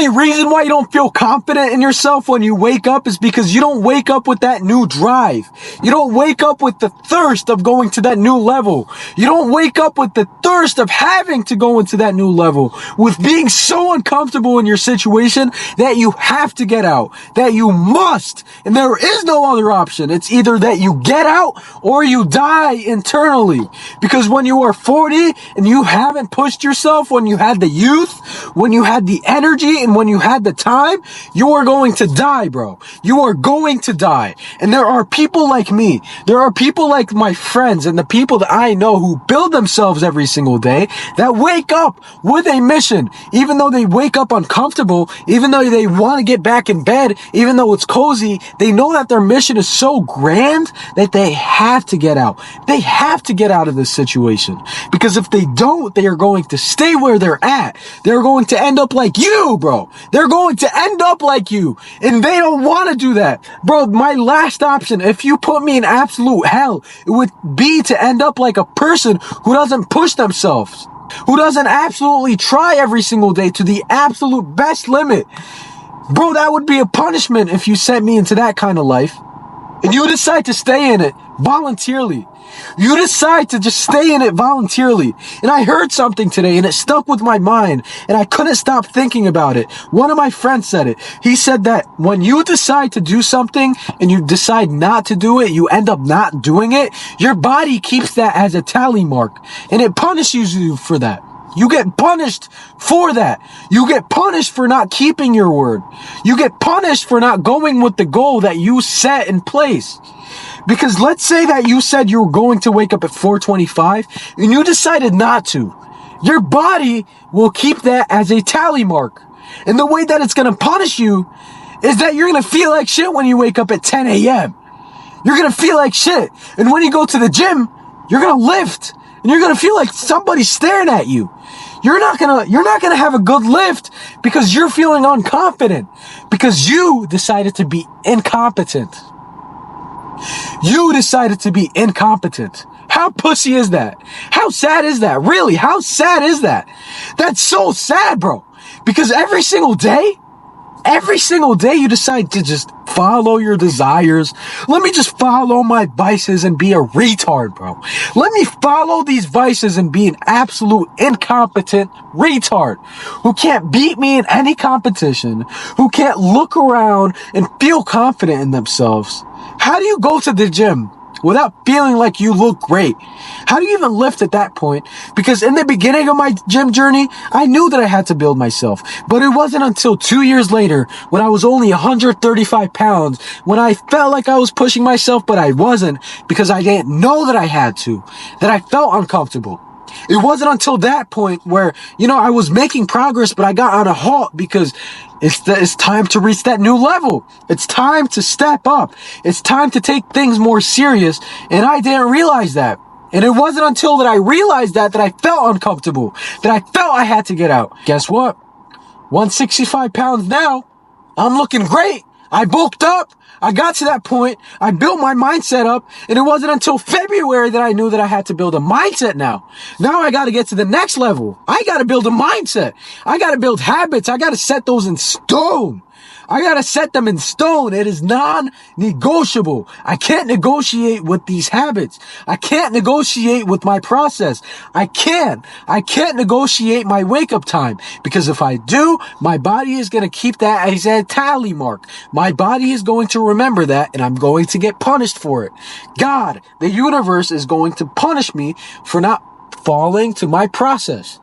only reason why you don't feel confident in yourself when you wake up is because you don't wake up with that new drive. You don't wake up with the thirst of going to that new level. You don't wake up with the thirst of having to go into that new level, with being so uncomfortable in your situation that you have to get out, that you must, and there is no other option. It's either that you get out or you die internally. Because when you are 40 and you haven't pushed yourself when you had the youth, when you had the energy, and when you had the time, you are going to die, bro. You are going to die. And there are people like me. There are people like my friends and the people that I know who build themselves every single day that wake up with a mission. Even though they wake up uncomfortable, even though they want to get back in bed, even though it's cozy, they know that their mission is so grand that they have to get out. They have to get out of this situation. Because if they don't, they are going to stay where they're at. They're going to end up like you, bro. They're going to end up like you. And they don't want to do that. Bro, my last option, if you put me in absolute hell, it would be to end up like a person who doesn't push themselves, who doesn't absolutely try every single day to the absolute best limit. Bro, that would be a punishment if you sent me into that kind of life. And you decide to stay in it voluntarily. You decide to just stay in it voluntarily. And I heard something today and it stuck with my mind and I couldn't stop thinking about it. One of my friends said it. He said that when you decide to do something and you decide not to do it, you end up not doing it. Your body keeps that as a tally mark and it punishes you for that. You get punished for that. You get punished for not keeping your word. You get punished for not going with the goal that you set in place. Because let's say that you said you were going to wake up at 4:25 and you decided not to. Your body will keep that as a tally mark. And the way that it's going to punish you is that you're going to feel like shit when you wake up at 10 a.m. You're going to feel like shit. And when you go to the gym, you're going to lift. And you're going to feel like somebody's staring at you. You're not going to have a good lift because you're feeling unconfident. Because you decided to be incompetent. You decided to be incompetent. How pussy is that? How sad is that? Really, how sad is that? That's so sad, bro. Because every single day you decide to just follow your desires. Let me just follow my vices and be a retard, bro. Let me follow these vices and be an absolute incompetent retard who can't beat me in any competition, who can't look around and feel confident in themselves. How do you go to the gym without feeling like you look great? How do you even lift at that point? Because in the beginning of my gym journey, I knew that I had to build myself. But it wasn't until 2 years later, when I was only 135 pounds, when I felt like I was pushing myself, but I wasn't, because I didn't know that I had to, that I felt uncomfortable. It wasn't until that point where, I was making progress, but I got on a halt because it's time to reach that new level. It's time to step up. It's time to take things more serious. And I didn't realize that. And it wasn't until that I realized that I felt uncomfortable, that I felt I had to get out. Guess what? 165 pounds now. I'm looking great. I bulked up. I got to that point. I built my mindset up. And it wasn't until February that I knew that I had to build a mindset now. Now I got to get to the next level. I got to build a mindset. I got to build habits. I got to set those in stone. I got to set them in stone. It is non-negotiable. I can't negotiate with these habits. I can't negotiate with my process. I can't negotiate my wake up time, because if I do, my body is going to keep that as a tally mark. My body is going to remember that, and I'm going to get punished for it. God, the universe, is going to punish me for not falling to my process.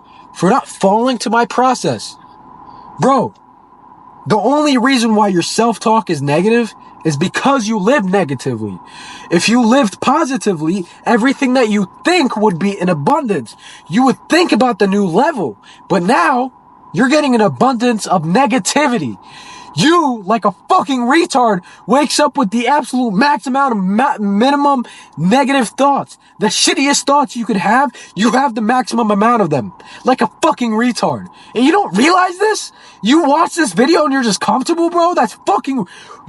Bro, the only reason why your self-talk is negative is because you live negatively. If you lived positively, everything that you think would be in abundance. You would think about the new level. But now, you're getting an abundance of negativity. You, like a fucking retard, wakes up with the absolute max amount of minimum negative thoughts. The shittiest thoughts you could have, you have the maximum amount of them. Like a fucking retard. And you don't realize this? You watch this video and you're just comfortable, bro? That's fucking...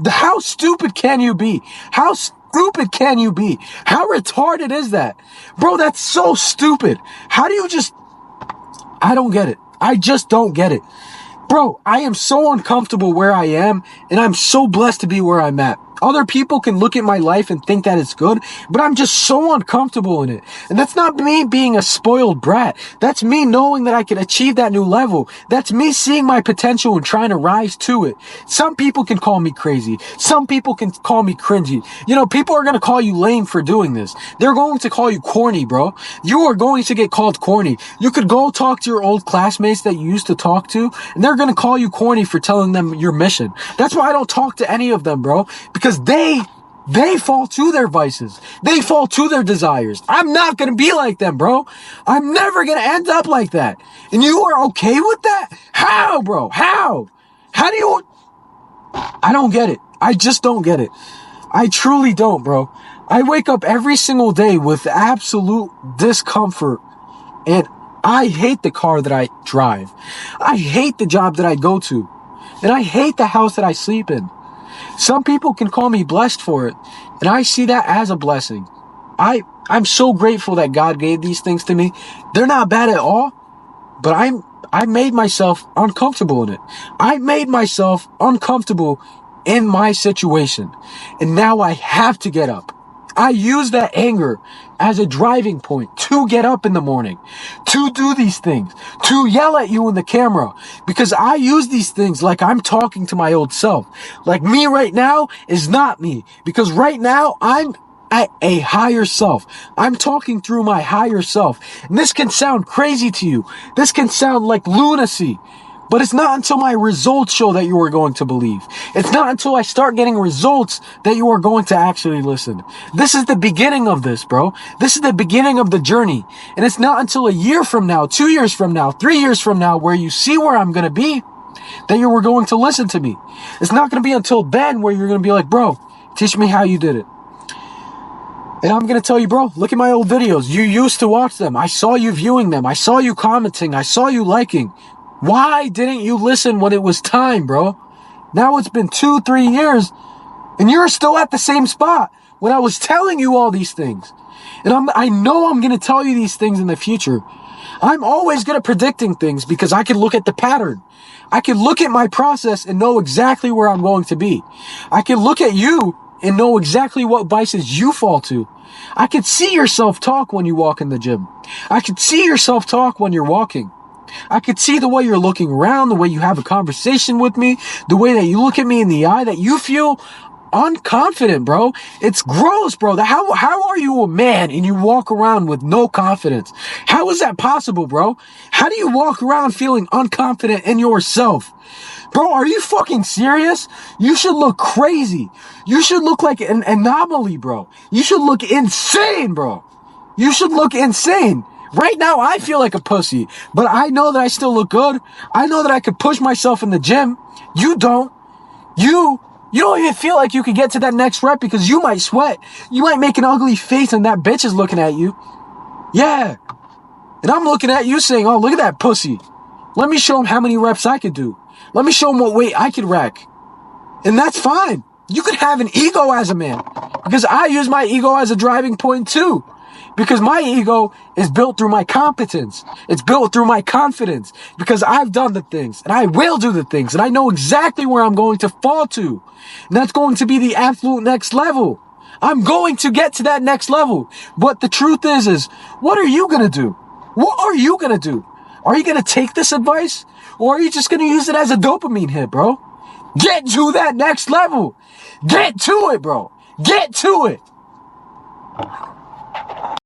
How stupid can you be? How stupid can you be? How retarded is that? Bro, that's so stupid. How do you just... I don't get it. I just don't get it. Bro, I am so uncomfortable where I am, and I'm so blessed to be where I'm at. Other people can look at my life and think that it's good, but I'm just so uncomfortable in it. And that's not me being a spoiled brat. That's me knowing that I can achieve that new level. That's me seeing my potential and trying to rise to it. Some people can call me crazy. Some people can call me cringy. You know, people are going to call you lame for doing this. They're going to call you corny, bro. You are going to get called corny. You could go talk to your old classmates that you used to talk to, and they're going to call you corny for telling them your mission. That's why I don't talk to any of them, bro. Because they fall to their vices. They fall to their desires. I'm not going to be like them, bro. I'm never going to end up like that. And you are okay with that? How, bro? How? How do you... I don't get it. I just don't get it. I truly don't, bro. I wake up every single day with absolute discomfort, and I hate the car that I drive. I hate the job that I go to. And I hate the house that I sleep in. Some people can call me blessed for it, and I see that as a blessing. I'm so grateful that God gave these things to me. They're not bad at all, but I made myself uncomfortable in it. I made myself uncomfortable in my situation, and now I have to get up. I use that anger as a driving point to get up in the morning, to do these things, to yell at you in the camera, because I use these things like I'm talking to my old self. Like me right now is not me, because right now I'm at a higher self. I'm talking through my higher self. And this can sound crazy to you. This can sound like lunacy. But it's not until my results show that you are going to believe. It's not until I start getting results that you are going to actually listen. This is the beginning of this, bro. This is the beginning of the journey. And it's not until a year from now, 2 years from now, 3 years from now, where you see where I'm going to be, that you are going to listen to me. It's not going to be until then where you're going to be like, bro, teach me how you did it. And I'm going to tell you, bro, look at my old videos. You used to watch them. I saw you viewing them. I saw you commenting. I saw you liking. Why didn't you listen when it was time, bro? Now it's been 2-3 years, and you're still at the same spot when I was telling you all these things. And I know I'm going to tell you these things in the future. I'm always good at predicting things because I can look at the pattern. I can look at my process and know exactly where I'm going to be. I can look at you and know exactly what vices you fall to. I can see your self-talk when you walk in the gym. I can see your self-talk when you're walking. I could see the way you're looking around, the way you have a conversation with me, the way that you look at me in the eye, that you feel unconfident, bro. It's gross, bro. How are you a man and you walk around with no confidence? How is that possible, bro? How do you walk around feeling unconfident in yourself? Bro, are you fucking serious? You should look crazy. You should look like an anomaly, bro. You should look insane, bro. You should look insane. Right now, I feel like a pussy, but I know that I still look good. I know that I could push myself in the gym. You don't. You don't even feel like you could get to that next rep because you might sweat. You might make an ugly face and that bitch is looking at you. Yeah. And I'm looking at you saying, oh, look at that pussy. Let me show him how many reps I could do. Let me show him what weight I could rack. And that's fine. You could have an ego as a man because I use my ego as a driving point too. Because my ego is built through my competence. It's built through my confidence. Because I've done the things. And I will do the things. And I know exactly where I'm going to fall to. And that's going to be the absolute next level. I'm going to get to that next level. But the truth is what are you going to do? What are you going to do? Are you going to take this advice? Or are you just going to use it as a dopamine hit, bro? Get to that next level. Get to it, bro. Get to it.